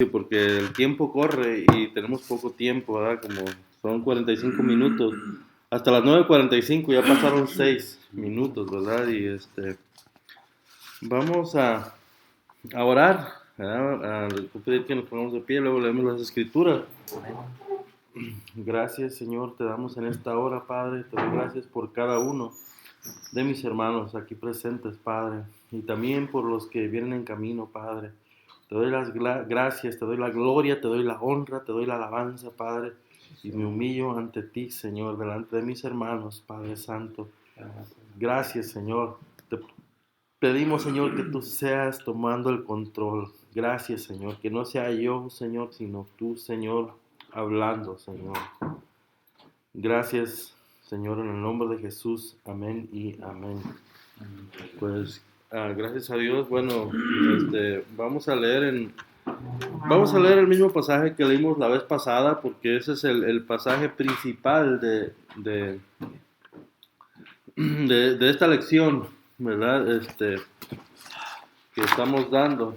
porque el tiempo corre y tenemos poco tiempo, ¿verdad? Como son 45 minutos. Hasta las 9:45 ya pasaron 6 minutos, ¿verdad? Y vamos a orar, ¿verdad? A pedir que nos pongamos de pie, luego leemos las escrituras. Gracias, Señor, te damos en esta hora, Padre. Te doy gracias por cada uno de mis hermanos aquí presentes, Padre, y también por los que vienen en camino, Padre. Te doy las gracias, te doy la gloria, te doy la honra, te doy la alabanza, Padre, y me humillo ante ti, Señor, delante de mis hermanos, Padre Santo. Gracias, Señor. Te pedimos, Señor, que tú seas tomando el control. Gracias, Señor, que no sea yo, Señor, sino tú, Señor, hablando, Señor. Gracias, Señor, en el nombre de Jesús. Amén y amén. Pues gracias a Dios. Bueno, vamos a leer el mismo pasaje que leímos la vez pasada, porque ese es el pasaje principal de esta lección, ¿verdad? Que estamos dando,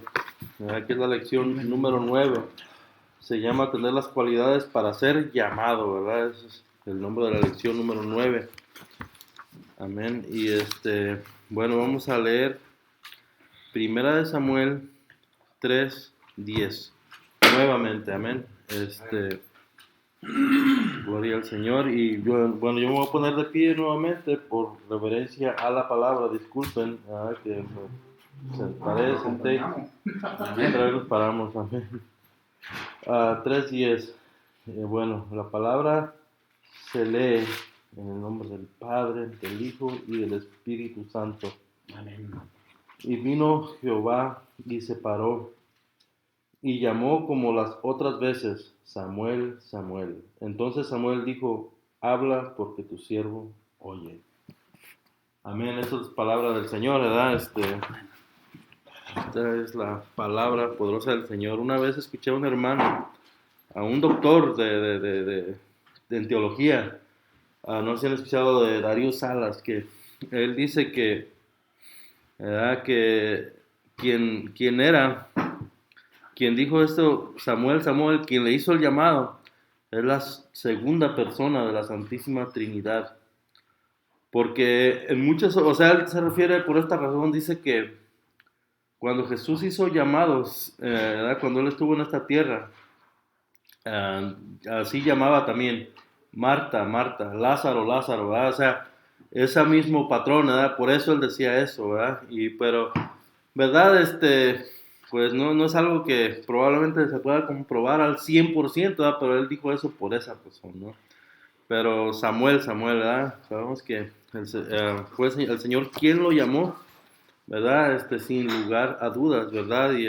¿verdad? Que es la lección número 9. Se llama tener las cualidades para ser llamado, ¿verdad? Ese es el nombre de la lección número 9. Amén. Y bueno, vamos a leer Primera de Samuel 3:10. Nuevamente, amén. Gloria al Señor. Y bueno, yo me voy a poner de pie nuevamente por reverencia a la palabra. Disculpen, que me sentaré, senté. Y otra vez nos paramos, amén. 3:10. Bueno, la palabra se lee en el nombre del Padre, del Hijo y del Espíritu Santo. Amén. Y vino Jehová y se paró y llamó como las otras veces, Samuel, Samuel. Entonces Samuel dijo, habla porque tu siervo oye. Amén, esa es palabra del Señor, ¿verdad? Esta es la palabra poderosa del Señor. Una vez escuché a un hermano, a un doctor en teología, no sé si han escuchado de Darío Salas, que él dice que, ¿verdad? Que quien era, quien dijo esto, Samuel, quien le hizo el llamado, es la segunda persona de la Santísima Trinidad. Porque en muchas, o sea, él se refiere por esta razón, dice que cuando Jesús hizo llamados, cuando él estuvo en esta tierra, así llamaba también Marta, Marta, Lázaro, Lázaro, ¿verdad? O sea, ese mismo patrón, ¿verdad? Por eso él decía eso, ¿verdad? Pero, ¿verdad? Pues no es algo que probablemente se pueda comprobar al 100%, ¿verdad? Pero él dijo eso por esa razón, ¿no? Pero Samuel, ¿verdad? Sabemos que fue el Señor quien lo llamó, ¿verdad? Sin lugar a dudas, ¿verdad? Y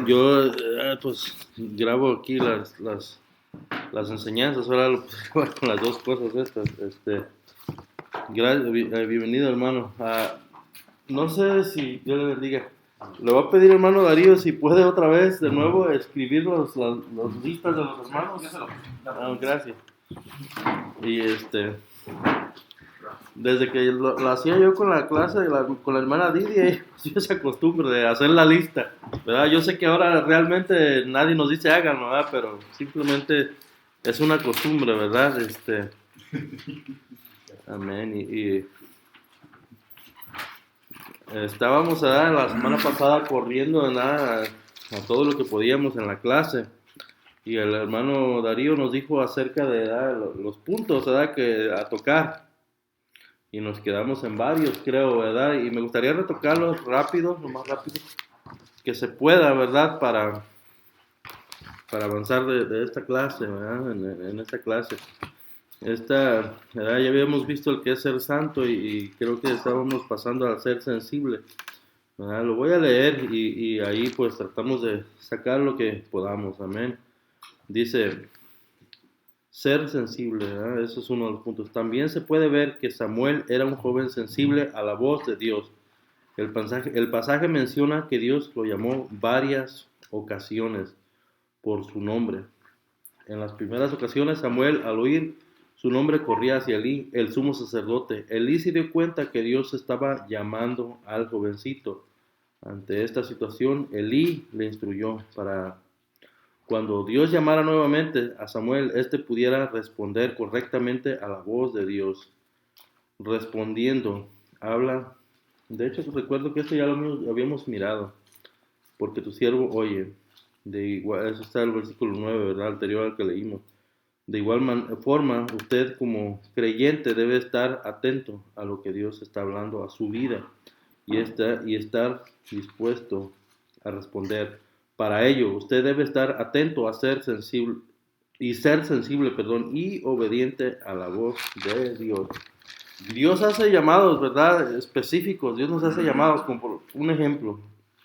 yo pues grabo aquí las enseñanzas, ahora con las dos cosas estas. Bienvenido, hermano. No sé si Dios le bendiga. Le voy a pedir, hermano Darío, si puede otra vez de nuevo escribir los listas de los hermanos. Gracias. Y desde que lo hacía yo con la clase, con la hermana Didia, yo esa costumbre de hacer la lista, ¿verdad? Yo sé que ahora realmente nadie nos dice háganlo, ¿verdad? Pero simplemente es una costumbre, ¿verdad? Amén. Y estábamos la semana pasada corriendo a todo lo que podíamos en la clase. Y el hermano Darío nos dijo acerca de los puntos, ¿verdad? Que a tocar. Y nos quedamos en varios, creo, ¿verdad? Y me gustaría retocarlos rápido, lo más rápido que se pueda, ¿verdad? Para avanzar de esta clase, ¿verdad? En esta clase. ¿Verdad? Ya habíamos visto el que es ser santo y creo que estábamos pasando a ser sensible, ¿verdad? Lo voy a leer y ahí pues tratamos de sacar lo que podamos, amén. Dice, ser sensible, ¿verdad? Eso es uno de los puntos. También se puede ver que Samuel era un joven sensible a la voz de Dios. El pasaje menciona que Dios lo llamó varias ocasiones por su nombre. En las primeras ocasiones, Samuel, al oír su nombre, corría hacia Elí, el sumo sacerdote. Elí se dio cuenta que Dios estaba llamando al jovencito. Ante esta situación, Elí le instruyó para cuando Dios llamara nuevamente a Samuel, éste pudiera responder correctamente a la voz de Dios. Respondiendo, habla. De hecho, recuerdo que esto ya lo habíamos mirado, porque tu siervo oye. De igual, eso está el versículo 9, ¿verdad? Anterior al que leímos. De igual forma, usted como creyente debe estar atento a lo que Dios está hablando a su vida y estar dispuesto a responder. Para ello, usted debe estar atento a ser sensible y obediente a la voz de Dios. Dios hace llamados, ¿verdad? Específicos. Dios nos hace llamados, como por un ejemplo.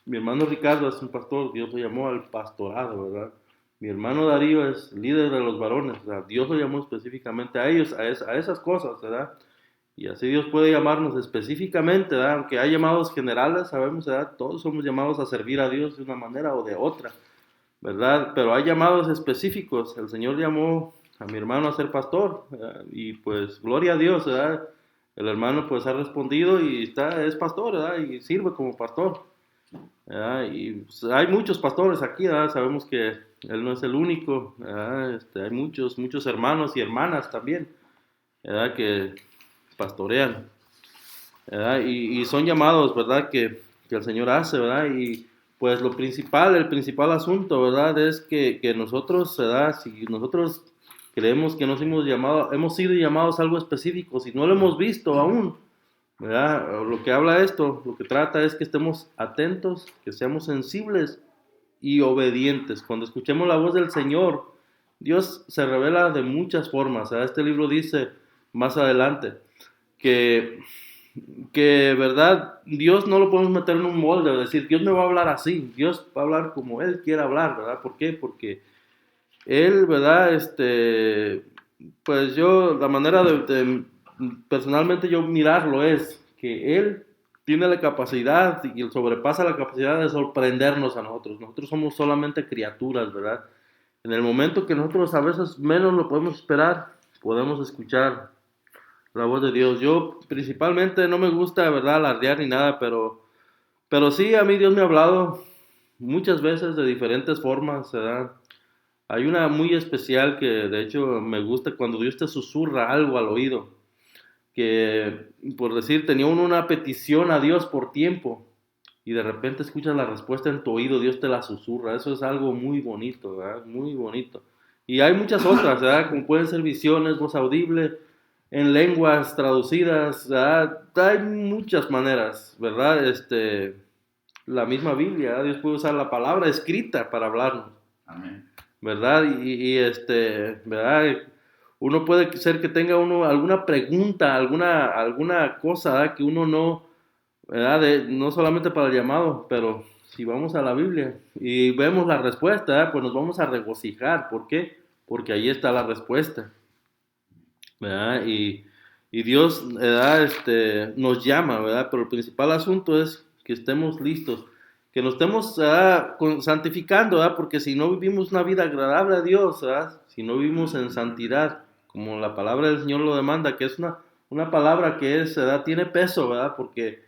Mi hermano Ricardo es un pastor, Dios lo llamó al pastorado, ¿verdad? Mi hermano Darío es líder de los varones, ¿verdad? Dios lo llamó específicamente a ellos, a esas cosas, ¿verdad? Y así Dios puede llamarnos específicamente, ¿verdad? Aunque hay llamados generales, sabemos, ¿verdad? Todos somos llamados a servir a Dios de una manera o de otra, ¿verdad? Pero hay llamados específicos. El Señor llamó a mi hermano a ser pastor, ¿verdad? Y pues gloria a Dios, ¿verdad? El hermano pues ha respondido y es pastor, ¿verdad? Y sirve como pastor, ¿verdad? Y pues, hay muchos pastores aquí, ¿verdad? Sabemos que él no es el único, ¿verdad? Hay muchos hermanos y hermanas también, ¿verdad? Que pastorean, ¿verdad? Y son llamados, ¿verdad? Que el Señor hace, ¿verdad? Y pues el principal asunto, ¿verdad? Es que nosotros, ¿verdad? Si nosotros creemos que nos hemos sido llamados a algo específico, si no lo hemos visto aún, ¿verdad? Lo que habla esto, lo que trata es que estemos atentos, que seamos sensibles y obedientes. Cuando escuchemos la voz del Señor, Dios se revela de muchas formas, ¿verdad? Este libro dice más adelante que verdad, Dios no lo podemos meter en un molde, es decir, Dios me va a hablar así, Dios va a hablar como Él quiere hablar, ¿verdad? ¿Por qué? Porque Él, ¿verdad? Pues yo, la manera personalmente yo mirarlo es que Él tiene la capacidad y sobrepasa la capacidad de sorprendernos a nosotros. Nosotros somos solamente criaturas, ¿verdad? En el momento que nosotros a veces menos lo podemos esperar, podemos escuchar la voz de Dios. Yo principalmente no me gusta, ¿verdad?, alardear ni nada, pero sí a mí Dios me ha hablado muchas veces de diferentes formas, ¿verdad? Hay una muy especial que de hecho me gusta cuando Dios te susurra algo al oído, que por decir, tenía uno una petición a Dios por tiempo y de repente escuchas la respuesta en tu oído, Dios te la susurra, eso es algo muy bonito, ¿verdad? Muy bonito. Y hay muchas otras, ¿verdad? Como pueden ser visiones, voz audible, en lenguas traducidas, ¿verdad? Hay muchas maneras, ¿verdad? La misma Biblia, ¿verdad? Dios puede usar la palabra escrita para hablarnos. Amén. ¿Verdad? ¿Verdad? Uno puede ser que tenga alguna pregunta, alguna cosa, ¿verdad? Que uno no, ¿verdad? No solamente para el llamado, pero si vamos a la Biblia y vemos la respuesta, ¿verdad? Pues nos vamos a regocijar. ¿Por qué? Porque ahí está la respuesta, ¿verdad? Y Dios, ¿verdad? Nos llama, ¿verdad? Pero el principal asunto es que estemos listos, que nos estemos, ¿verdad?, santificando, ¿verdad? Porque si no vivimos una vida agradable a Dios, ¿verdad? Si no vivimos en santidad, como la palabra del Señor lo demanda, que es una palabra que es, ¿verdad?, tiene peso, ¿verdad? Porque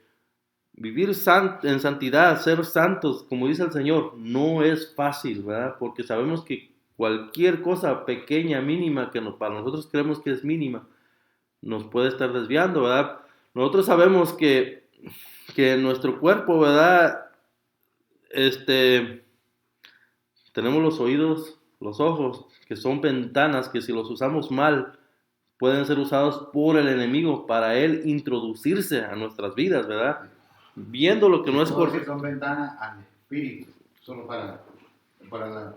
vivir en santidad, ser santos, como dice el Señor, no es fácil, ¿verdad? Porque sabemos que cualquier cosa pequeña, mínima, que para nosotros creemos que es mínima, nos puede estar desviando, ¿verdad? Nosotros sabemos que nuestro cuerpo, ¿verdad? Tenemos los oídos, los ojos, que son ventanas que si los usamos mal, pueden ser usados por el enemigo para él introducirse a nuestras vidas, ¿verdad? Viendo lo que no es correcto. Son ventanas al espíritu, solo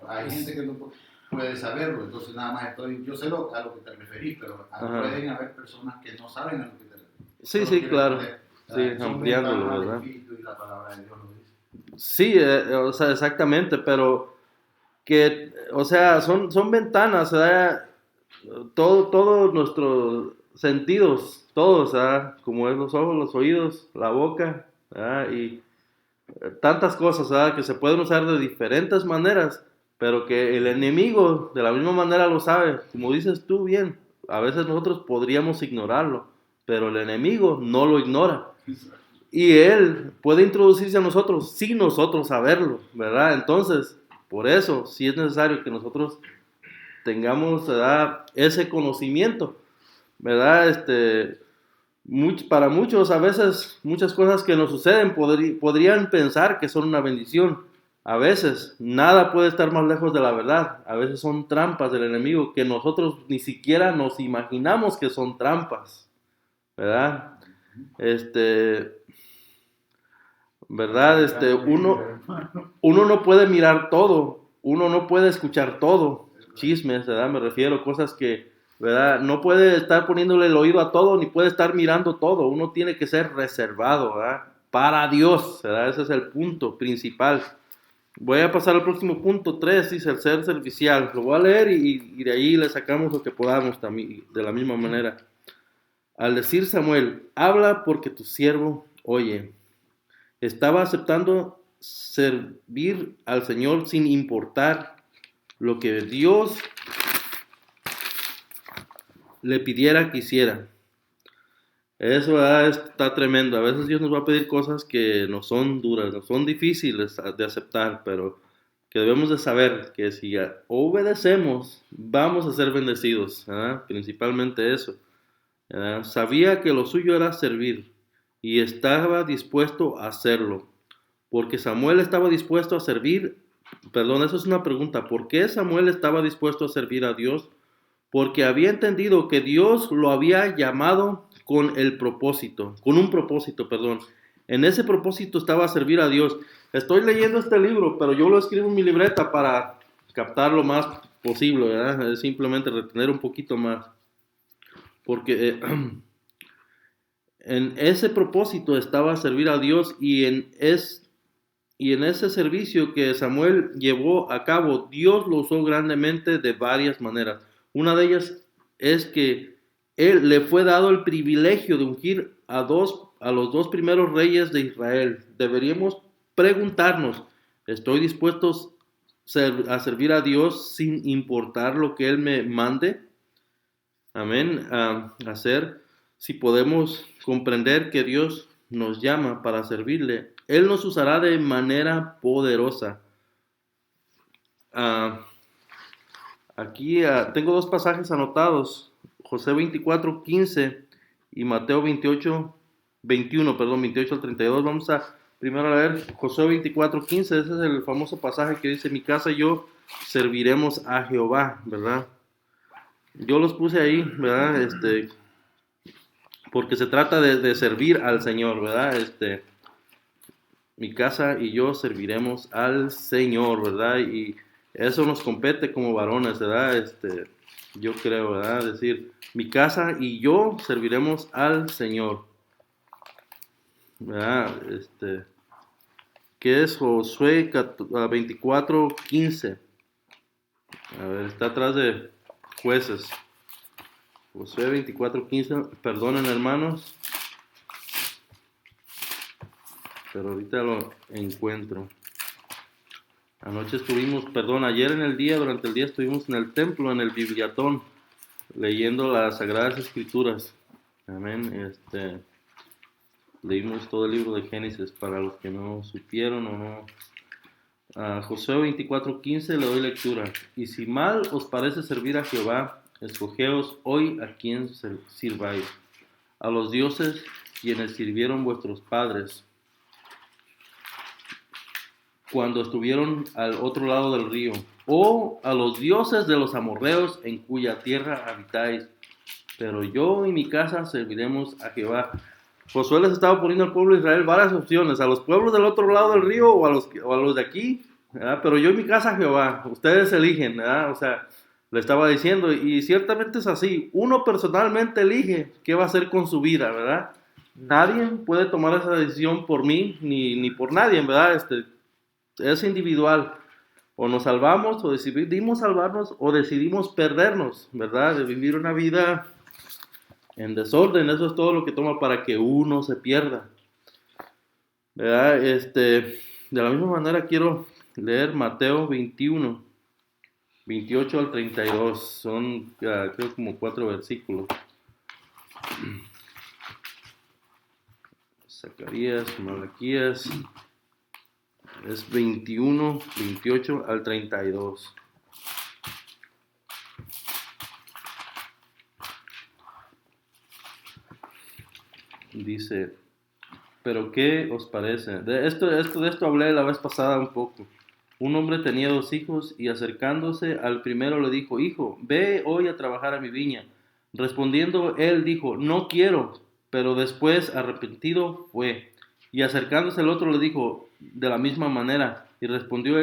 hay gente que no puede saberlo, entonces nada más yo sé a lo que te referís, pero pueden haber personas que no saben a lo que te referís. Sí, claro. Sí, ampliándolo, ¿verdad? El espíritu y la palabra de Dios lo dice. Sí, o sea, exactamente, pero o sea, son ventanas, ¿verdad? Todos nuestros sentidos, todos, ¿verdad? Como es los ojos, los oídos, la boca, ¿verdad? Y tantas cosas, ¿verdad?, que se pueden usar de diferentes maneras, pero que el enemigo de la misma manera lo sabe. Como dices tú bien, a veces nosotros podríamos ignorarlo, pero el enemigo no lo ignora. Y Él puede introducirse a nosotros sin nosotros saberlo, ¿verdad? Entonces, por eso sí es necesario que nosotros tengamos, ¿verdad?, ese conocimiento, ¿verdad? Para muchos, a veces, muchas cosas que nos suceden podrían pensar que son una bendición. A veces, nada puede estar más lejos de la verdad. A veces son trampas del enemigo que nosotros ni siquiera nos imaginamos que son trampas, ¿verdad? ¿Verdad? Uno no puede mirar todo, uno no puede escuchar todo, chismes, ¿verdad? Me refiero, cosas que, ¿verdad? No puede estar poniéndole el oído a todo, ni puede estar mirando todo, uno tiene que ser reservado, ¿verdad? Para Dios, ¿verdad? Ese es el punto principal. Voy a pasar al próximo punto 3, dice el ser servicial. Lo voy a leer y de ahí le sacamos lo que podamos también, de la misma manera. Al decir Samuel, habla porque tu siervo oye. Estaba aceptando servir al Señor sin importar lo que Dios le pidiera que hiciera. Eso está tremendo. A veces Dios nos va a pedir cosas que no son duras, no son difíciles de aceptar, pero que debemos de saber que si obedecemos, vamos a ser bendecidos, ¿verdad? Principalmente eso. ¿Verdad? Sabía que lo suyo era servir y estaba dispuesto a hacerlo. Porque Samuel estaba dispuesto a servir, perdón, eso es una pregunta, ¿por qué Samuel estaba dispuesto a servir a Dios? Porque había entendido que Dios lo había llamado con un propósito, perdón. En ese propósito estaba a servir a Dios. Estoy leyendo este libro, pero yo lo escribo en mi libreta para captar lo más posible, ¿verdad? Es simplemente retener un poquito más. Porque en ese propósito estaba a servir a Dios y en ese servicio que Samuel llevó a cabo, Dios lo usó grandemente de varias maneras. Una de ellas es que él le fue dado el privilegio de ungir a los dos primeros reyes de Israel. Deberíamos preguntarnos, ¿estoy dispuesto a servir a Dios sin importar lo que Él me mande? Amén. Hacer, si podemos comprender que Dios nos llama para servirle, Él nos usará de manera poderosa. Aquí tengo dos pasajes anotados, José 24:15 y Mateo 28 al 32. Vamos a primero a leer José 24:15, ese es el famoso pasaje que dice, mi casa y yo serviremos a Jehová, ¿verdad? Yo los puse ahí, ¿verdad? Porque se trata de servir al Señor, ¿verdad? Mi casa y yo serviremos al Señor, ¿verdad? Y eso nos compete como varones, ¿verdad? Yo creo, ¿verdad? Decir, mi casa y yo serviremos al Señor, ¿verdad? ¿Qué es Josué 24:15? A ver, está atrás de Jueces. Josué 24:15, perdonen hermanos, pero ahorita lo encuentro. Ayer durante el día estuvimos en el templo, en el Bibliatón, leyendo las Sagradas Escrituras. Amén. Leímos todo el libro de Génesis para los que no supieron o no. Josué 24:15 le doy lectura. Y si mal os parece servir a Jehová, escogeos hoy a quién sirváis. A los dioses quienes sirvieron vuestros padres cuando estuvieron al otro lado del río, o a los dioses de los amorreos en cuya tierra habitáis. Pero yo y mi casa serviremos a Jehová. Josué les estaba poniendo al pueblo de Israel varias opciones, a los pueblos del otro lado del río o a los de aquí, ¿verdad? Pero yo y mi casa a Jehová, ustedes eligen, ¿verdad? O sea, le estaba diciendo, y ciertamente es así, uno personalmente elige qué va a hacer con su vida, ¿verdad? Nadie puede tomar esa decisión por mí, ni por nadie, ¿verdad? Es individual. O nos salvamos, o decidimos salvarnos, o decidimos perdernos, ¿verdad? De vivir una vida en desorden. Eso es todo lo que toma para que uno se pierda, ¿verdad? De la misma manera quiero leer Mateo 21, 28 al 32. Son, creo, como 4 versículos. Zacarías, Malaquías, es 21, 28 al 32. Dice, pero ¿qué os parece? De esto hablé la vez pasada un poco. Un hombre tenía 2 hijos y acercándose al primero le dijo, hijo, ve hoy a trabajar a mi viña. Respondiendo él dijo, no quiero, pero después arrepentido fue. Y acercándose el otro le dijo de la misma manera. Y respondió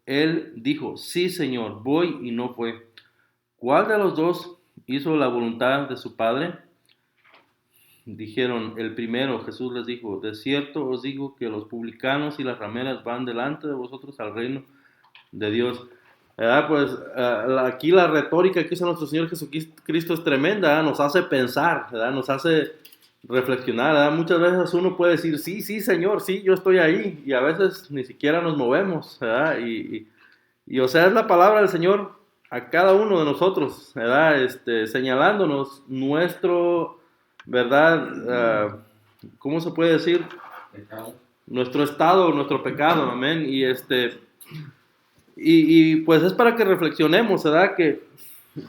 él dijo, sí señor, voy, y no fue. ¿Cuál de los dos hizo la voluntad de su padre? Dijeron, el primero. Jesús les dijo, de cierto os digo que los publicanos y las rameras van delante de vosotros al reino de Dios. Pues aquí la retórica que usa nuestro Señor Jesucristo es tremenda, nos hace pensar, ¿verdad? Nos hace reflexionar, ¿verdad? Muchas veces uno puede decir, sí, sí, Señor, sí, yo estoy ahí, y a veces ni siquiera nos movemos, ¿verdad? Y o sea, es la palabra del Señor a cada uno de nosotros, ¿verdad? Señalándonos nuestro, ¿verdad? ¿Cómo se puede decir? Pecado. Nuestro estado, nuestro pecado, amén. Y pues es para que reflexionemos, ¿verdad? Que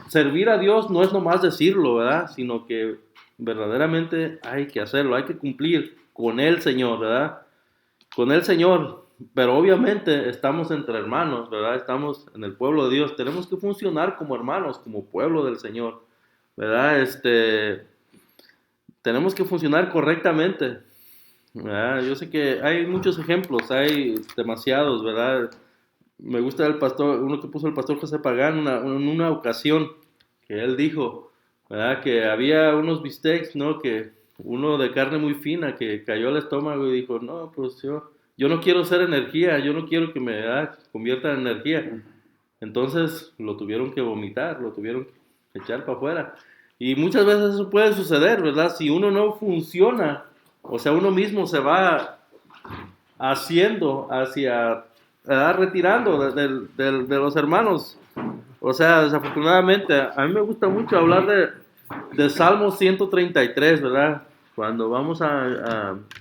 servir a Dios no es nomás decirlo, ¿verdad? Sino que verdaderamente hay que hacerlo, hay que cumplir con el Señor, ¿verdad? Con el Señor, pero obviamente estamos entre hermanos, ¿verdad? Estamos en el pueblo de Dios, tenemos que funcionar como hermanos, como pueblo del Señor, ¿verdad? Tenemos que funcionar correctamente, ¿verdad? Yo sé que hay muchos ejemplos, hay demasiados, ¿verdad? Me gusta el pastor, uno que puso el pastor José Pagán en una ocasión, que él dijo, ¿verdad? Que había unos bistecs, ¿no? Que uno de carne muy fina que cayó al estómago y dijo, no, pues yo no quiero ser energía, yo no quiero que me convierta en energía. Entonces lo tuvieron que vomitar, lo tuvieron que echar para afuera. Y muchas veces eso puede suceder, ¿verdad? Si uno no funciona, o sea, uno mismo se va haciendo hacia, retirando de los hermanos. O sea, desafortunadamente, a mí me gusta mucho hablar de Salmo 133, ¿verdad? Cuando vamos le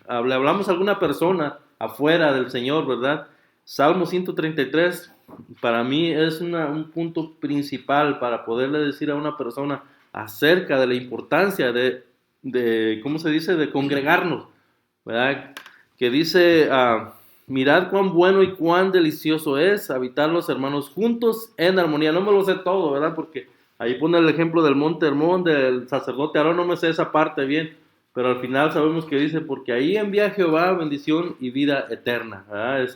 hablamos a alguna persona afuera del Señor, ¿verdad? Salmo 133 para mí es un punto principal para poderle decir a una persona acerca de la importancia ¿cómo se dice?, de congregarnos, ¿verdad? Que dice, mirad cuán bueno y cuán delicioso es habitar los hermanos juntos en armonía. No me lo sé todo, ¿verdad? Porque ahí pone el ejemplo del monte Hermón, del sacerdote Aarón, no me sé esa parte bien, pero al final sabemos que dice, porque ahí envía Jehová bendición y vida eterna, ¿verdad?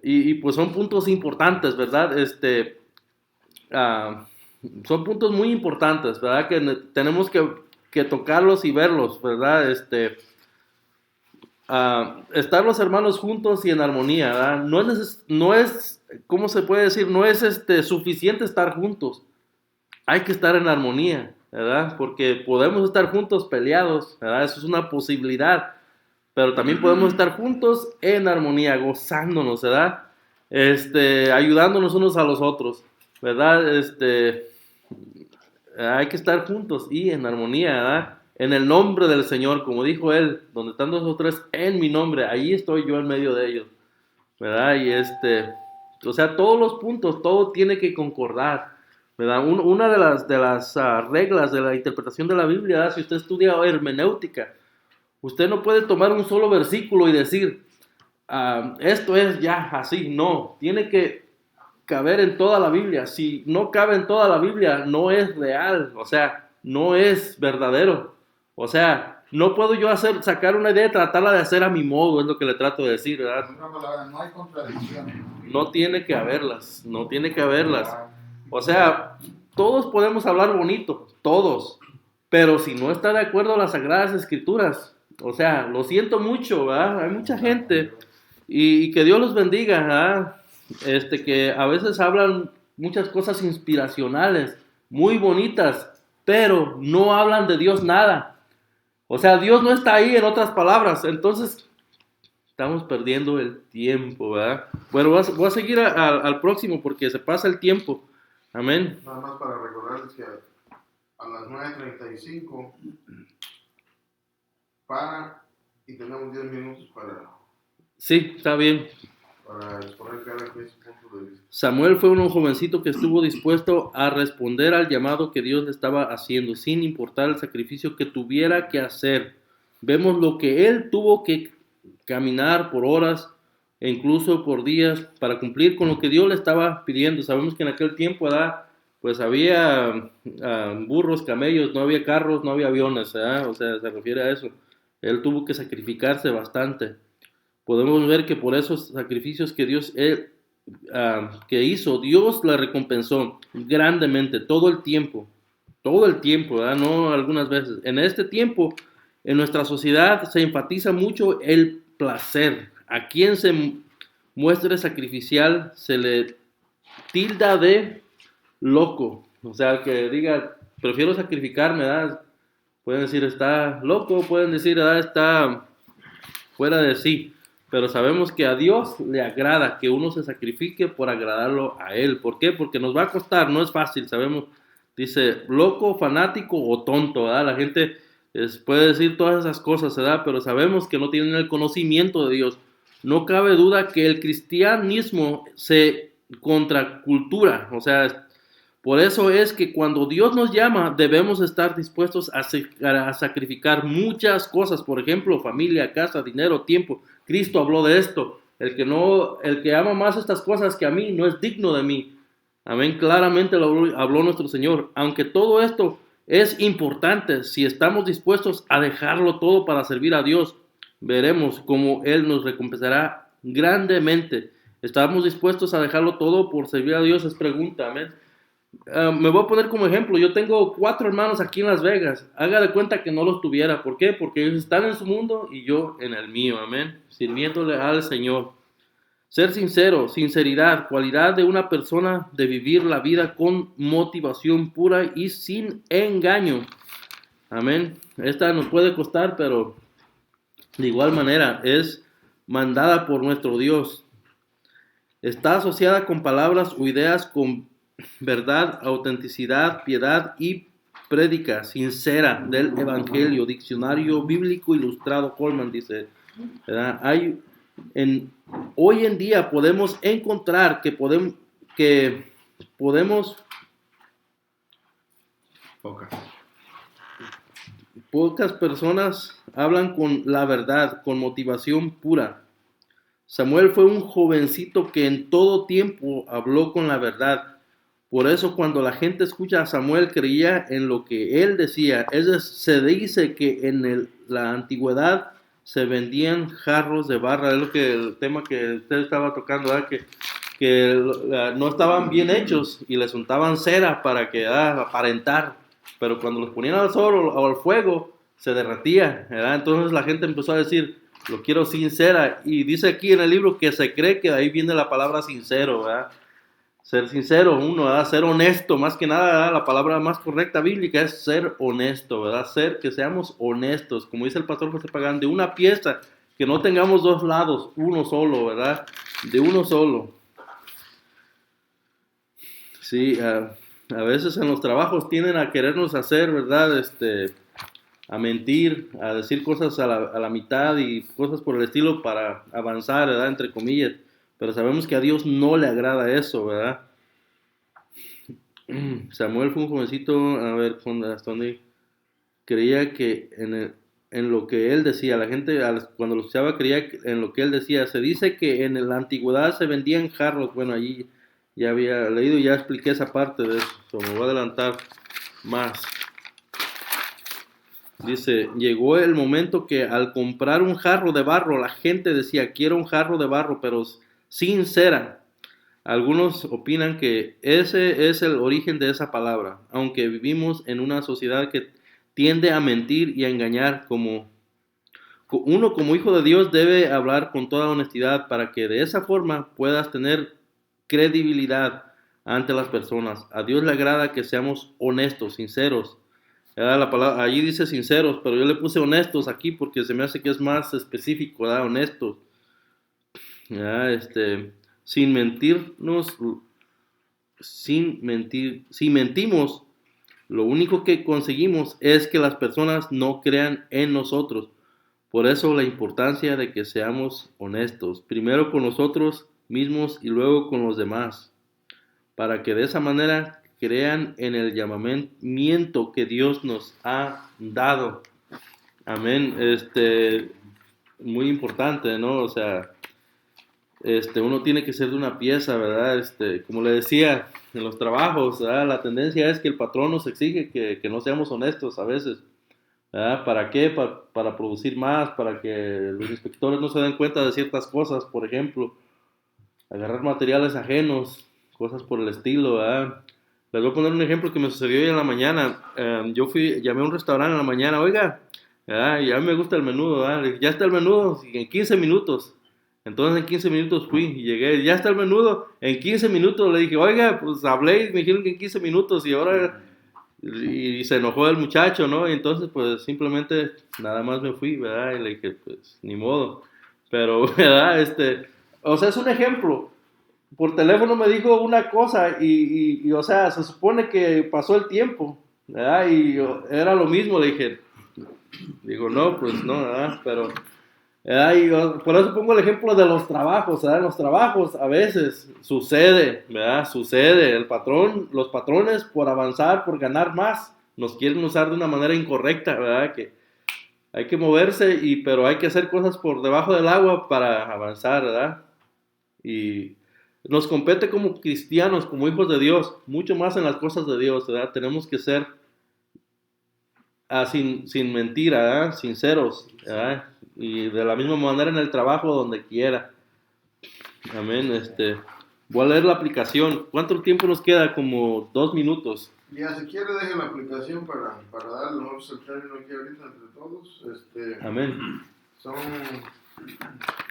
Y pues son puntos importantes, ¿verdad? Son puntos muy importantes, ¿verdad? Que tenemos que tocarlos y verlos, ¿verdad? Estar los hermanos juntos y en armonía, ¿verdad? No es, ¿cómo se puede decir? No es suficiente estar juntos. Hay que estar en armonía, ¿verdad? Porque podemos estar juntos peleados, ¿verdad? Eso es una posibilidad. Pero también podemos estar juntos en armonía, gozándonos, ¿verdad? Ayudándonos unos a los otros, ¿verdad? Hay que estar juntos y en armonía, ¿verdad? En el nombre del Señor, como dijo él, donde están 2 o 3 en mi nombre, ahí estoy yo en medio de ellos, ¿verdad? O sea, todos los puntos, todo tiene que concordar, ¿verdad? Una de las reglas de la interpretación de la Biblia, ¿verdad? Si usted estudia hermenéutica, usted no puede tomar un solo versículo y decir, esto es ya así, no, tiene que caber en toda la Biblia. Si no cabe en toda la Biblia, no es real, o sea, no es verdadero. O sea, no puedo yo sacar una idea y tratarla de hacer a mi modo, es lo que le trato de decir, ¿verdad? En una palabra, no hay contradicciones. No tiene que haberlas, no tiene que haberlas. O sea, todos podemos hablar bonito, todos, pero si no está de acuerdo a las Sagradas Escrituras, o sea, lo siento mucho, ¿verdad? Hay mucha gente y que Dios los bendiga, ¿verdad? Que a veces hablan muchas cosas inspiracionales, muy bonitas, pero no hablan de Dios nada. O sea, Dios no está ahí, en otras palabras. Entonces, estamos perdiendo el tiempo, ¿verdad? Bueno, voy a seguir al próximo porque se pasa el tiempo. Amén. Nada más para recordarles que a las 9:35 para Y tenemos 10 minutos Sí, está bien. para exponer cada quien su punto de vista. Samuel fue un jovencito que estuvo dispuesto a responder al llamado que Dios le estaba haciendo, sin importar el sacrificio que tuviera que hacer. Vemos lo que él tuvo que caminar por horas e incluso por días para cumplir con lo que Dios le estaba pidiendo. Sabemos que en aquel tiempo, ¿verdad? Pues había burros, camellos, no había carros, no había aviones, ¿verdad? O sea, se refiere a eso. Él tuvo que sacrificarse bastante. Podemos ver que por esos sacrificios que que hizo, Dios la recompensó grandemente todo el tiempo, ¿verdad? No algunas veces. En este tiempo, en nuestra sociedad se enfatiza mucho el placer. A quien se muestre sacrificial se le tilda de loco. O sea, que diga, prefiero sacrificarme, ¿verdad? Pueden decir, está loco, pueden decir, ¿verdad? Está fuera de sí. Pero sabemos que a Dios le agrada que uno se sacrifique por agradarlo a Él. ¿Por qué? Porque nos va a costar, no es fácil, sabemos. Dice, loco, fanático o tonto, ¿verdad? La gente puede decir todas esas cosas, ¿verdad? Pero sabemos que no tienen el conocimiento de Dios. No cabe duda que el cristianismo se contracultura, o sea, por eso es que cuando Dios nos llama, debemos estar dispuestos a sacrificar muchas cosas, por ejemplo, familia, casa, dinero, tiempo. Cristo habló de esto. El que ama más estas cosas que a mí no es digno de mí. Amén. Claramente lo habló nuestro Señor. Aunque todo esto es importante, si estamos dispuestos a dejarlo todo para servir a Dios, veremos cómo Él nos recompensará grandemente. ¿Estamos dispuestos a dejarlo todo por servir a Dios? Es pregunta, amén. Me voy a poner como ejemplo, yo tengo 4 hermanos aquí en Las Vegas, haga de cuenta que no los tuviera, ¿por qué? Porque ellos están en su mundo y yo en el mío, amén, sirviéndole al Señor. Ser sincero, sinceridad, cualidad de una persona de vivir la vida con motivación pura y sin engaño, amén. Esta nos puede costar, pero de igual manera es mandada por nuestro Dios. Está asociada con palabras o ideas con verdad, autenticidad, piedad y prédica sincera del Evangelio. Diccionario bíblico ilustrado Coleman dice, ¿verdad? Hoy en día podemos encontrar que podemos pocas personas hablan con la verdad, con motivación pura. Samuel fue un jovencito que en todo tiempo habló con la verdad. Por eso cuando la gente escucha a Samuel creía en lo que él decía. Se dice que en la antigüedad se vendían jarros de barra. Es el tema que usted estaba tocando, ¿verdad? Que no estaban bien hechos y les untaban cera para aparentar. Pero cuando los ponían al sol o al fuego se derretía, ¿verdad? Entonces la gente empezó a decir, lo quiero sincera. Y dice aquí en el libro que se cree que de ahí viene la palabra sincero, ¿verdad? Ser sincero, ¿verdad? Ser honesto, más que nada, ¿verdad? La palabra más correcta bíblica es ser honesto, ¿verdad? Que seamos honestos, como dice el pastor José Pagán, de una pieza, que no tengamos dos lados, uno solo, ¿verdad? De uno solo. Sí, a veces en los trabajos tienden a querernos hacer, ¿verdad? A mentir, a decir cosas a la mitad y cosas por el estilo para avanzar, ¿verdad? Entre comillas. Pero sabemos que a Dios no le agrada eso, ¿verdad? Samuel fue un jovencito, a ver, hasta dónde creía que en lo que él decía, la gente cuando lo escuchaba creía en lo que él decía. Se dice que en la antigüedad se vendían jarros, bueno, allí ya había leído y ya expliqué esa parte de eso, me voy a adelantar más. Dice, llegó el momento que al comprar un jarro de barro, la gente decía, quiero un jarro de barro, pero sin cera. Algunos opinan que ese es el origen de esa palabra, aunque vivimos en una sociedad que tiende a mentir y a engañar. Uno como hijo de Dios debe hablar con toda honestidad para que de esa forma puedas tener credibilidad ante las personas. A Dios le agrada que seamos honestos, sinceros. La palabra, allí dice sinceros, pero yo le puse honestos aquí porque se me hace que es más específico, ¿verdad? Honestos. Sin mentirnos, si mentimos, lo único que conseguimos es que las personas no crean en nosotros. Por eso la importancia de que seamos honestos, primero con nosotros mismos y luego con los demás, para que de esa manera crean en el llamamiento que Dios nos ha dado. Amén. Muy importante, ¿no? O sea, uno tiene que ser de una pieza, ¿verdad? Como le decía, en los trabajos, ¿verdad? La tendencia es que el patrón nos exige que no seamos honestos a veces, ¿verdad? ¿Para qué? Para producir más, para que los inspectores no se den cuenta de ciertas cosas, por ejemplo, agarrar materiales ajenos, cosas por el estilo, ¿verdad? Les voy a poner un ejemplo que me sucedió hoy en la mañana. Llamé a un restaurante en la mañana, oiga, ¿verdad? Y a mí me gusta el menudo, ¿verdad? Le dije, ya está el menudo, en 15 minutos. Entonces en 15 minutos fui y llegué, ya está el menudo. En 15 minutos le dije, oiga, pues hablé y me dijeron que en 15 minutos y ahora... Y se enojó el muchacho, ¿no? Y entonces pues simplemente nada más me fui, ¿verdad? Y le dije, pues ni modo. Pero, ¿verdad? O sea, es un ejemplo. Por teléfono me dijo una cosa o sea, se supone que pasó el tiempo, ¿verdad? Era lo mismo, le dije, digo, no, pues no, ¿verdad? Pero, ¿verdad? Por eso pongo el ejemplo de los trabajos, ¿verdad? En los trabajos a veces sucede, ¿verdad? Sucede, los patrones por avanzar, por ganar más, nos quieren usar de una manera incorrecta, ¿verdad? Que hay que moverse, pero hay que hacer cosas por debajo del agua para avanzar, ¿verdad? Y nos compete como cristianos, como hijos de Dios, mucho más en las cosas de Dios, ¿verdad? Tenemos que ser sin mentira, ¿verdad? Sinceros, ¿verdad? Y de la misma manera en el trabajo, donde quiera. Amén. Voy a leer la aplicación. ¿Cuánto tiempo nos queda? Como 2 minutos. Ya, si quiere, deje la aplicación para darle mejor el término aquí ahorita entre todos. Amén.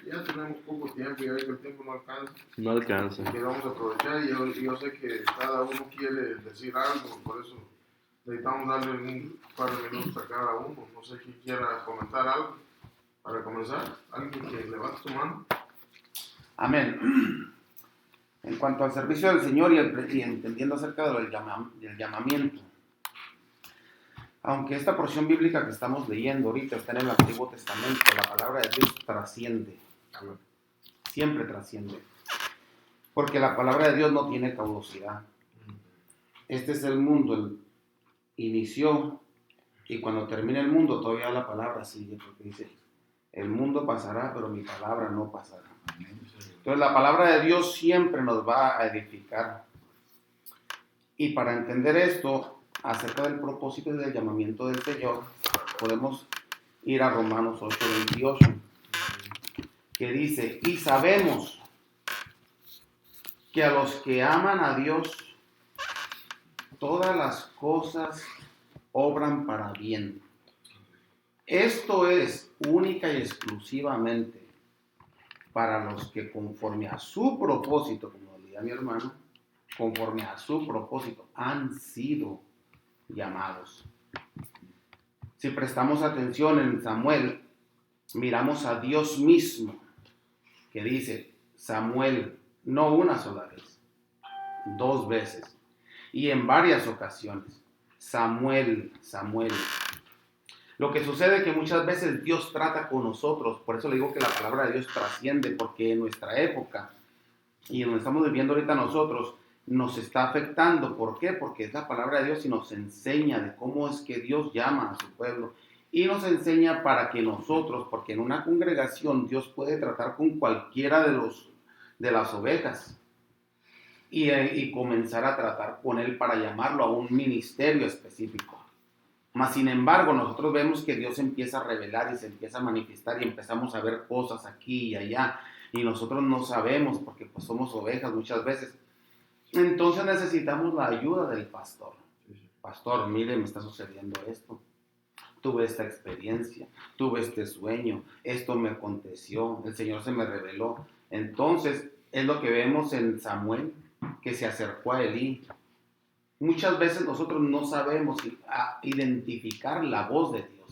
Ya tenemos poco tiempo y ahí que el tiempo no alcanza. No alcanza. Que vamos a aprovechar y yo sé que cada uno quiere decir algo, por eso necesitamos darle un par de minutos a cada uno. No sé quién quiera comentar algo para comenzar. Alguien que levante su mano. Amén. En cuanto al servicio del Señor y entendiendo acerca del llamamiento, aunque esta porción bíblica que estamos leyendo ahorita está en el Antiguo Testamento, la palabra de Dios trasciende, siempre trasciende, porque la palabra de Dios no tiene caducidad. Este es el mundo, inició, y cuando termine el mundo todavía la palabra sigue, porque dice, el mundo pasará, pero mi palabra no pasará. Entonces la palabra de Dios siempre nos va a edificar. Y para entender esto, acerca del propósito y del llamamiento del Señor, podemos ir a Romanos 8:28, que dice, y sabemos que a los que aman a Dios, todas las cosas obran para bien. Esto es única y exclusivamente para los que conforme a su propósito, como decía mi hermano, conforme a su propósito han sido llamados. Si prestamos atención en Samuel, miramos a Dios mismo, que dice, Samuel, no una sola vez, 2 veces, y en varias ocasiones, Samuel, Samuel. Lo que sucede es que muchas veces Dios trata con nosotros, por eso le digo que la palabra de Dios trasciende, porque en nuestra época, y en donde estamos viviendo ahorita nosotros, nos está afectando. ¿Por qué? Porque es la palabra de Dios y nos enseña de cómo es que Dios llama a su pueblo. Y nos enseña para que nosotros, porque en una congregación Dios puede tratar con cualquiera de las ovejas y comenzar a tratar con él para llamarlo a un ministerio específico. Mas, sin embargo, nosotros vemos que Dios empieza a revelar y se empieza a manifestar y empezamos a ver cosas aquí y allá. Y nosotros no sabemos porque pues somos ovejas muchas veces. Entonces necesitamos la ayuda del pastor. Pastor, mire, me está sucediendo esto. Tuve esta experiencia, tuve este sueño, esto me aconteció, el Señor se me reveló. Entonces, es lo que vemos en Samuel, que se acercó a Elí. Muchas veces nosotros no sabemos identificar la voz de Dios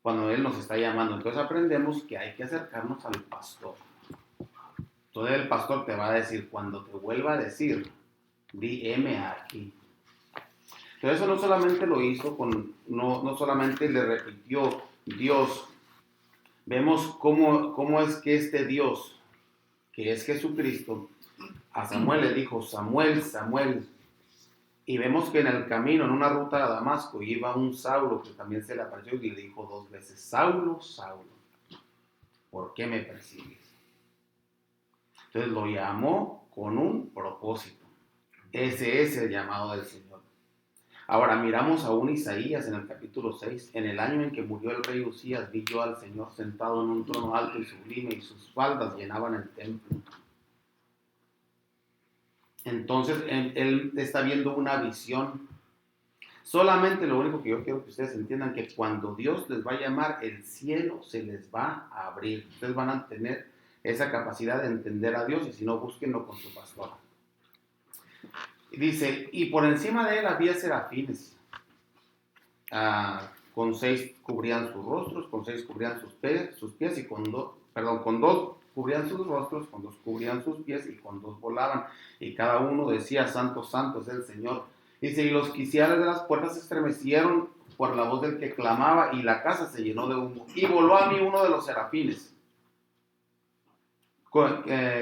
cuando Él nos está llamando. Entonces aprendemos que hay que acercarnos al pastor. Entonces el pastor te va a decir, cuando te vuelva a decir, di heme aquí. Entonces eso no solamente lo hizo no solamente le repitió Dios vemos cómo es que este Dios, que es Jesucristo, a Samuel le dijo, Samuel, Samuel. Y vemos que en el camino, en una ruta a Damasco, iba un Saulo que también se le apareció y le dijo 2 veces, Saulo, Saulo, ¿por qué me persigues? Entonces lo llamó con un propósito. Ese es el llamado del Señor. Ahora miramos a un Isaías en el capítulo 6. En el año en que murió el rey Usías, vi yo al Señor sentado en un trono alto y sublime, y sus faldas llenaban el templo. Entonces él está viendo una visión. Solamente lo único que yo quiero que ustedes entiendan, que cuando Dios les va a llamar, el cielo se les va a abrir. Ustedes van a tener esa capacidad de entender a Dios, y si no, búsquenlo con su pastor. Dice, y por encima de él había serafines, con 6 cubrían sus rostros, con 6 cubrían sus pies, y con 2 cubrían sus rostros, con 2 cubrían sus pies, y con 2 volaban, y cada uno decía, Santo, Santo es el Señor. Dice, y los quiciales de las puertas se estremecieron por la voz del que clamaba, y la casa se llenó de humo. Y voló a mí uno de los serafines,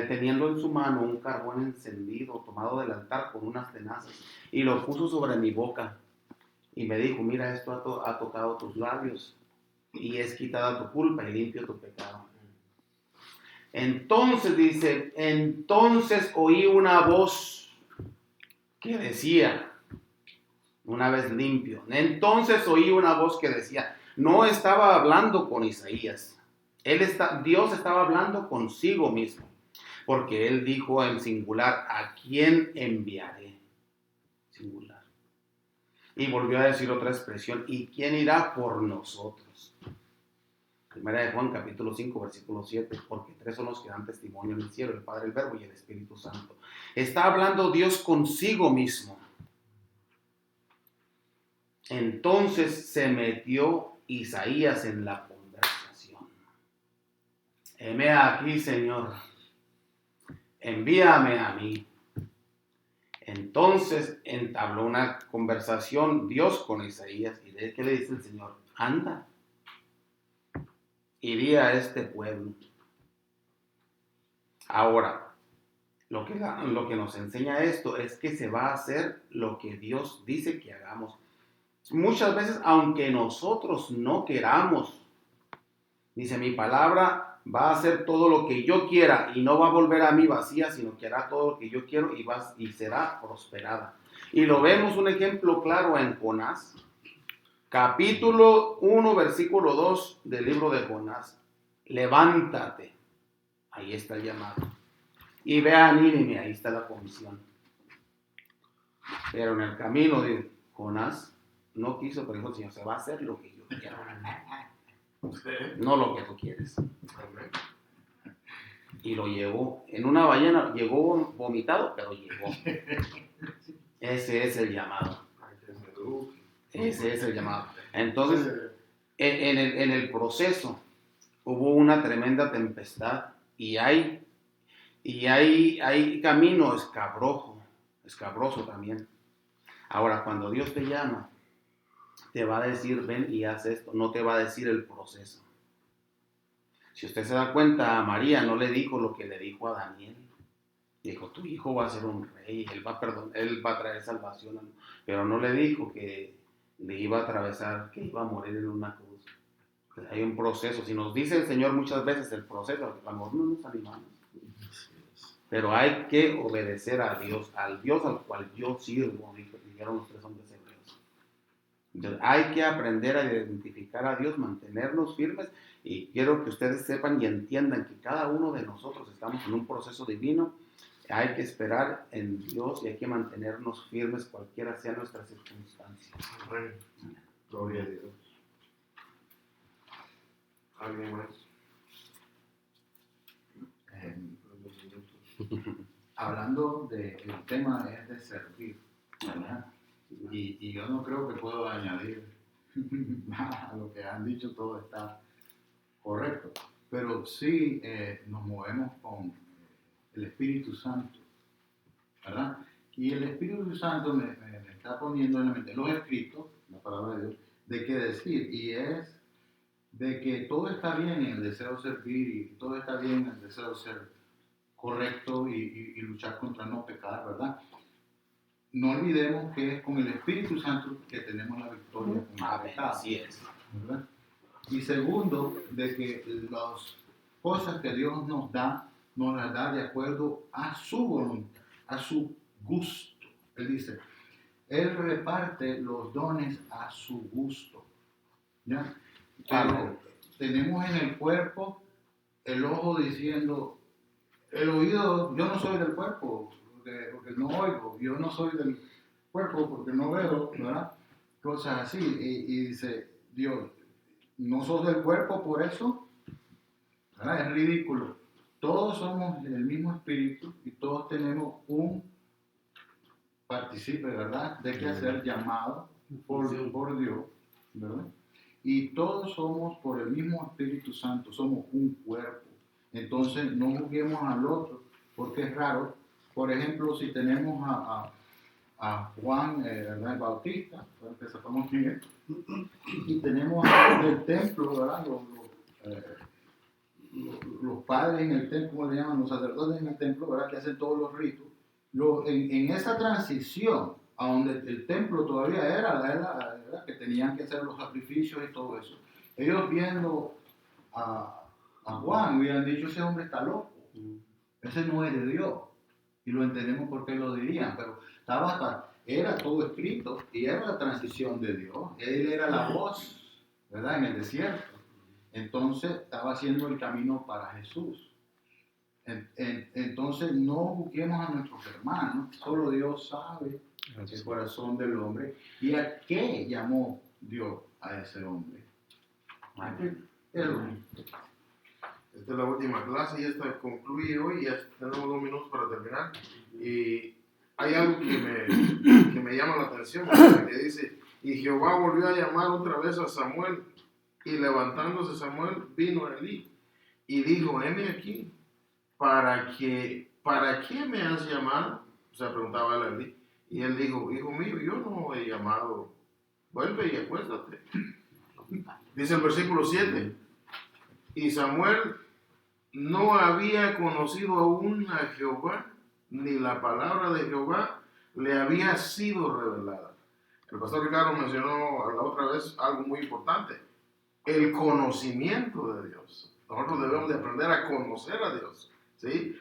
teniendo en su mano un carbón encendido, tomado del altar con unas tenazas, y lo puso sobre mi boca. Y me dijo, mira, esto ha tocado tus labios, y es quitada tu culpa y limpio tu pecado. Entonces dice, entonces oí una voz que decía, una vez limpio, entonces oí una voz que decía, no estaba hablando con Isaías, Dios estaba hablando consigo mismo, porque él dijo en singular, ¿a quién enviaré? Singular. Y volvió a decir otra expresión, ¿y quién irá por nosotros? Primera de Juan, capítulo 5, versículo 7, porque 3 son los que dan testimonio en el cielo, el Padre, el Verbo y el Espíritu Santo. Está hablando Dios consigo mismo. Entonces se metió Isaías en la conversación. Heme aquí, Señor, envíame a mí. Entonces entabló una conversación Dios con Isaías, y ¿qué le dice el Señor? Anda, y di a este pueblo. Ahora, lo que nos enseña esto es que se va a hacer lo que Dios dice que hagamos. Muchas veces, aunque nosotros no queramos, dice, mi palabra va a hacer todo lo que yo quiera y no va a volver a mí vacía, sino que hará todo lo que yo quiero y será prosperada. Y lo vemos un ejemplo claro en Jonás, capítulo 1, versículo 2 del libro de Jonás. Levántate, ahí está el llamado, y ve a Nínive, ahí está la comisión. Pero en el camino de Jonás no quiso, pero dijo el Señor, se va a hacer lo que yo quiero, no lo que tú quieres. Y lo llevó en una ballena, llegó vomitado, pero llegó. Ese es el llamado. Ese es el llamado. Entonces, en el proceso hubo una tremenda tempestad, y hay camino escabroso también. Ahora, cuando Dios te llama, te va a decir, ven y haz esto, no te va a decir el proceso. Si usted se da cuenta, a María no le dijo lo que le dijo a Daniel. Dijo, tu hijo va a ser un rey, él va a traer salvación, pero no le dijo que le iba a atravesar, que iba a morir en una cruz. Pues hay un proceso. Si nos dice el Señor muchas veces el proceso, a lo mejor no nos animamos. Pero hay que obedecer a Dios, al Dios al cual yo sirvo, dijeron los 3 hombres hebreos. Entonces, hay que aprender a identificar a Dios, mantenernos firmes, y quiero que ustedes sepan y entiendan que cada uno de nosotros estamos en un proceso divino. Hay que esperar en Dios y hay que mantenernos firmes cualquiera sea nuestra circunstancia. Gloria a Dios. ¿Alguien más? Hablando del tema es de servir, ¿verdad? Y yo no creo que puedo añadir nada a lo que han dicho, todo está correcto, pero sí nos movemos con el Espíritu Santo, ¿verdad? Y el Espíritu Santo me está poniendo en la mente los escritos, la palabra de Dios, de qué decir, y es de que todo está bien en el deseo de servir y todo está bien en el deseo de ser correcto y luchar contra no pecar, ¿verdad? No olvidemos que es con el Espíritu Santo que tenemos la victoria contra el pecado, Así es. ¿verdad? Y segundo, de que las cosas que Dios nos las da de acuerdo a su voluntad, a su gusto. Él dice, Él reparte los dones a su gusto. ¿Ya? Pero tenemos en el cuerpo el ojo diciendo, el oído, yo no soy del cuerpo porque no oigo, yo no soy del cuerpo porque no veo, ¿verdad? Cosas así. Y dice, Dios, no sos del cuerpo por eso, ¿verdad? Es ridículo. Todos somos del mismo espíritu y todos tenemos un participe, ¿verdad? De que ser llamado por Dios, ¿verdad? Y todos somos por el mismo Espíritu Santo, somos un cuerpo. Entonces no juzguemos al otro, porque es raro. Por ejemplo, si tenemos a Juan, ¿verdad? El Bautista, para que sepamos quién es, y tenemos el templo, ¿verdad? Los padres en el templo, ¿cómo le llaman? Los sacerdotes en el templo, ¿verdad? Que hacen todos los ritos. En esa transición, a donde el templo todavía era, ¿verdad? Que tenían que hacer los sacrificios y todo eso, ellos viendo a Juan hubieran dicho, ese hombre está loco, ese no es de Dios, y lo entendemos por qué lo dirían, pero era todo escrito y era la transición de Dios, él era la voz, ¿verdad? En el desierto, entonces estaba haciendo el camino para Jesús. Entonces no juzguemos a nuestros hermanos, solo Dios sabe el corazón del hombre y a qué llamó Dios a ese hombre. Esta es la última clase y esta concluye hoy, ya tenemos 2 minutos para terminar. Y hay algo que me llama la atención, que dice, y Jehová volvió a llamar otra vez a Samuel, y levantándose Samuel vino a Elí, y dijo, heme aquí, ¿para qué me has llamado? O sea, preguntaba él a Elí, y él dijo, hijo mío, yo no he llamado, vuelve y acuéstate. Dice el versículo 7, y Samuel no había conocido aún a Jehová, ni la palabra de Jehová le había sido revelada. El pastor Ricardo mencionó la otra vez algo muy importante, el conocimiento de Dios. Nosotros debemos de aprender a conocer a Dios, ¿sí?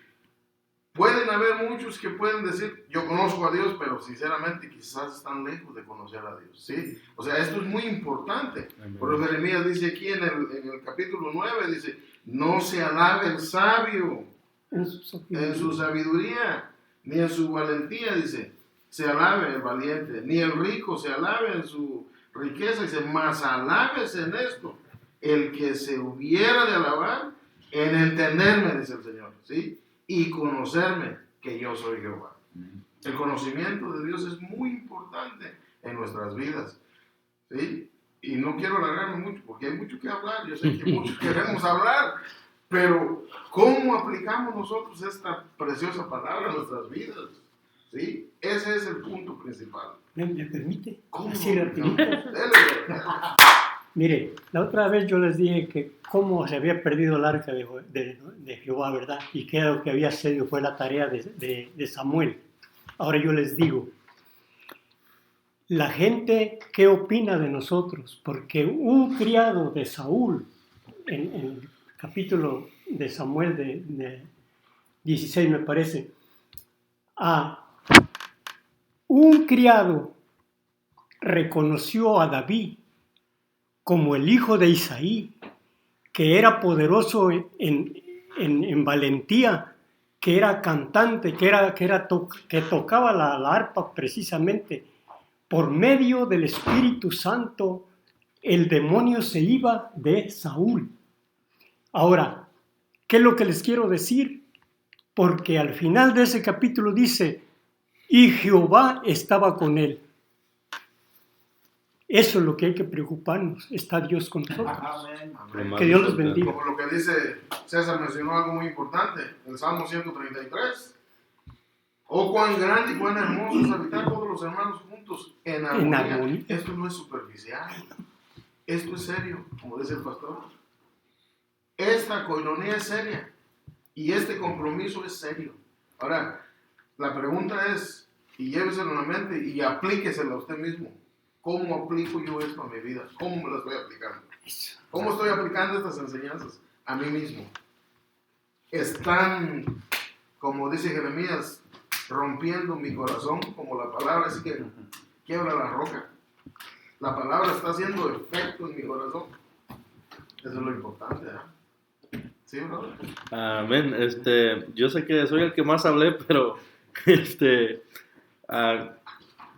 Pueden haber muchos que pueden decir, yo conozco a Dios, pero sinceramente quizás están lejos de conocer a Dios, ¿sí? O sea, esto es muy importante. Por eso Jeremías dice aquí en el capítulo 9, dice, no se alabe el sabio en su sabiduría, ni en su valentía, dice, se alabe el valiente, ni el rico se alabe en su riqueza, dice, mas alábese en esto, el que se hubiera de alabar en entenderme, dice el Señor, ¿sí? Y conocerme que yo soy Jehová. El conocimiento de Dios es muy importante en nuestras vidas, ¿sí? Y no quiero alargarme mucho porque hay mucho que hablar, yo sé que muchos queremos hablar, pero ¿cómo aplicamos nosotros esta preciosa palabra a nuestras vidas? ¿Sí? Ese es el punto principal. ¿Me permite? ¿Cómo? Así rapidito. Mire, la otra vez yo les dije que cómo se había perdido el arca de Jehová, ¿verdad? Y que lo que había sido fue la tarea de Samuel. Ahora yo les digo, la gente, ¿qué opina de nosotros? Porque un criado de Saúl, en el capítulo de Samuel de 16 me parece, un criado reconoció a David como el hijo de Isaí, que era poderoso en valentía, que era cantante, que tocaba la arpa precisamente. Por medio del Espíritu Santo, el demonio se iba de Saúl. Ahora, ¿qué es lo que les quiero decir? Porque al final de ese capítulo dice, y Jehová estaba con él. Eso es lo que hay que preocuparnos. Está Dios con nosotros. Amén. Que Dios los bendiga. Como lo que dice César, mencionó algo muy importante, el Salmo 133. Oh, cuán grande y cuán hermoso es habitar todos los hermanos juntos en armonía. Esto no es superficial. Esto es serio, como dice el pastor. Esta coinonía es seria y este compromiso es serio. Ahora, la pregunta es, y lléveselo en la mente y aplíqueselo a usted mismo. ¿Cómo aplico yo esto a mi vida? ¿Cómo me lo estoy aplicando? ¿Cómo estoy aplicando estas enseñanzas a mí mismo? Están, como dice Jeremías, rompiendo mi corazón como la palabra, así que quiebra la roca. La palabra está haciendo efecto en mi corazón. Eso es lo importante, ¿eh? ¿Sí, brother? Amén. Yo sé que soy el que más hablé, pero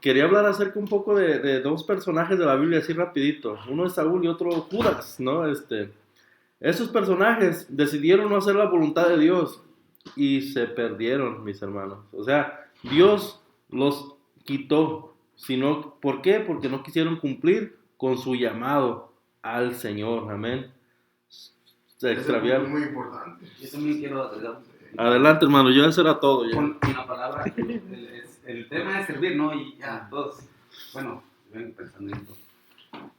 quería hablar acerca un poco de dos personajes de la Biblia, así rapidito. Uno es Saúl y otro Judas, ¿no? Esos personajes decidieron no hacer la voluntad de Dios y se perdieron, mis hermanos. O sea, Dios los quitó. ¿Por qué? Porque no quisieron cumplir con su llamado al Señor. Amén. Se extraviaron. Es muy importante. Yo también quiero agregar. Adelante, hermano, yo eso era todo. Ya. Con la palabra, el tema es servir, ¿no? Y ya, todos, bueno, ven pensando en esto.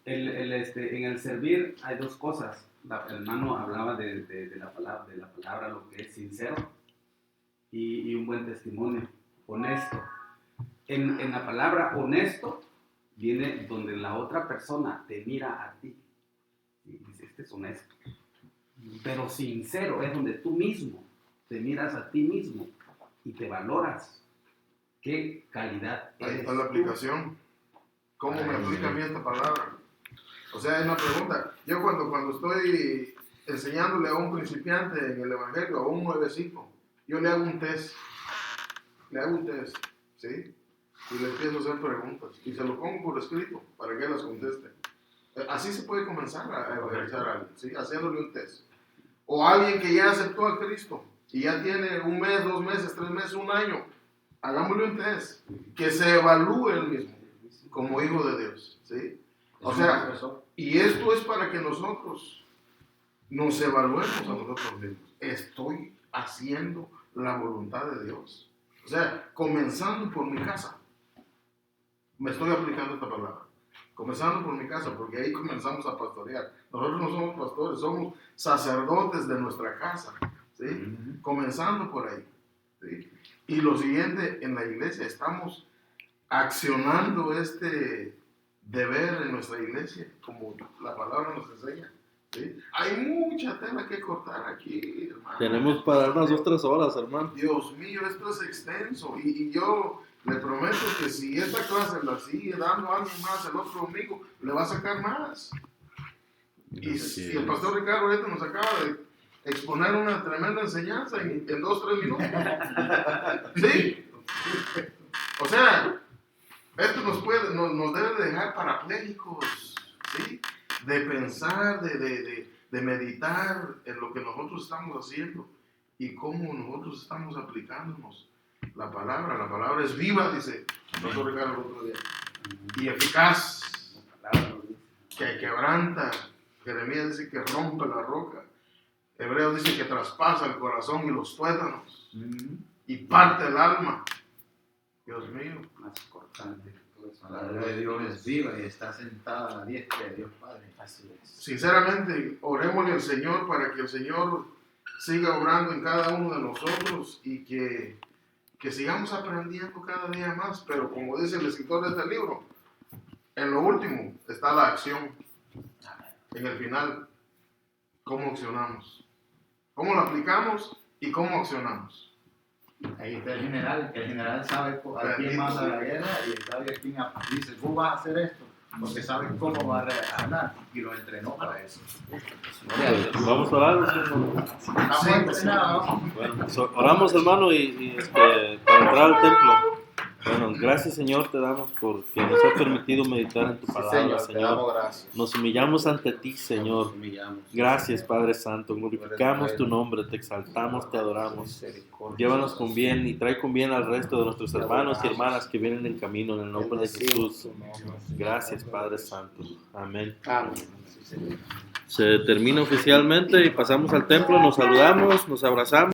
En el servir hay dos cosas. El hermano hablaba de la palabra, lo que es sincero y un buen testimonio, honesto. En la palabra honesto viene donde la otra persona te mira a ti y dice, este es honesto. Pero sincero es donde tú mismo te miras a ti mismo y te valoras. ¿Qué calidad Ahí eres está la tú? aplicación. ¿Cómo me aplica a mí esta palabra? O sea, es una pregunta. Yo cuando estoy enseñándole a un principiante en el Evangelio, a un nuevecito, yo le hago un test. ¿Sí? Y le empiezo a hacer preguntas. Y se lo pongo por escrito para que él las conteste. Así se puede comenzar a evangelizar a alguien, ¿sí? Haciéndole un test. O alguien que ya aceptó a Cristo y ya tiene 1 mes, 2 meses, 3 meses, 1 año. Hagámosle un test. Que se evalúe él mismo como hijo de Dios, ¿sí? O sea, y esto es para que nosotros nos evaluemos a nosotros mismos. Estoy haciendo la voluntad de Dios. O sea, comenzando por mi casa. Me estoy aplicando esta palabra. Comenzando por mi casa, porque ahí comenzamos a pastorear. Nosotros no somos pastores, somos sacerdotes de nuestra casa. ¿Sí? Comenzando por ahí. ¿Sí? Y lo siguiente, en la iglesia estamos accionando este deber en nuestra iglesia, como la palabra nos enseña. ¿Sí? Hay mucha tela que cortar aquí, hermano. Tenemos para dar unas 2 o 3 horas, hermano. Dios mío, esto es extenso. Y yo le prometo que si esta clase la sigue dando a alguien más el otro domingo, le va a sacar más. Y si el pastor Ricardo ahorita nos acaba de exponer una tremenda enseñanza en 2 o 3 minutos. ¿Sí? O sea, esto nos debe dejar parapléjicos, ¿sí? De pensar, de meditar en lo que nosotros estamos haciendo y cómo nosotros estamos aplicándonos la palabra. La palabra es viva, dice el pastor Ricardo el otro día, y eficaz, que quebranta. Jeremías dice que rompe la roca. Hebreos dice que traspasa el corazón y los tuétanos y parte el alma. Dios mío. Más cortante. La palabra de Dios es viva y está sentada a la diestra de Dios Padre. Así es. Sinceramente, orémosle al Señor para que el Señor siga obrando en cada uno de nosotros y que sigamos aprendiendo cada día más. Pero como dice el escritor de este libro, en lo último está la acción. En el final, ¿cómo accionamos? ¿Cómo lo aplicamos y cómo accionamos? Ahí está el general, que el general sabe a quién manda la guerra y sabe a quién dice, tú vas a hacer esto, porque sabe cómo va a hablar y lo entrenó para eso. Vamos a orar. Estamos entrenados. Bueno, oramos, hermano, y para entrar al templo. Bueno, gracias, Señor, te damos porque nos has permitido meditar en tu palabra, Te damos gracias. Nos humillamos ante ti, Señor. Gracias, Padre Santo. Glorificamos tu nombre, te exaltamos, te adoramos. Llévanos con bien y trae con bien al resto de nuestros hermanos y hermanas que vienen en camino en el nombre de Jesús. Gracias, Padre Santo. Amén. Se termina oficialmente y pasamos al templo, nos saludamos, nos abrazamos.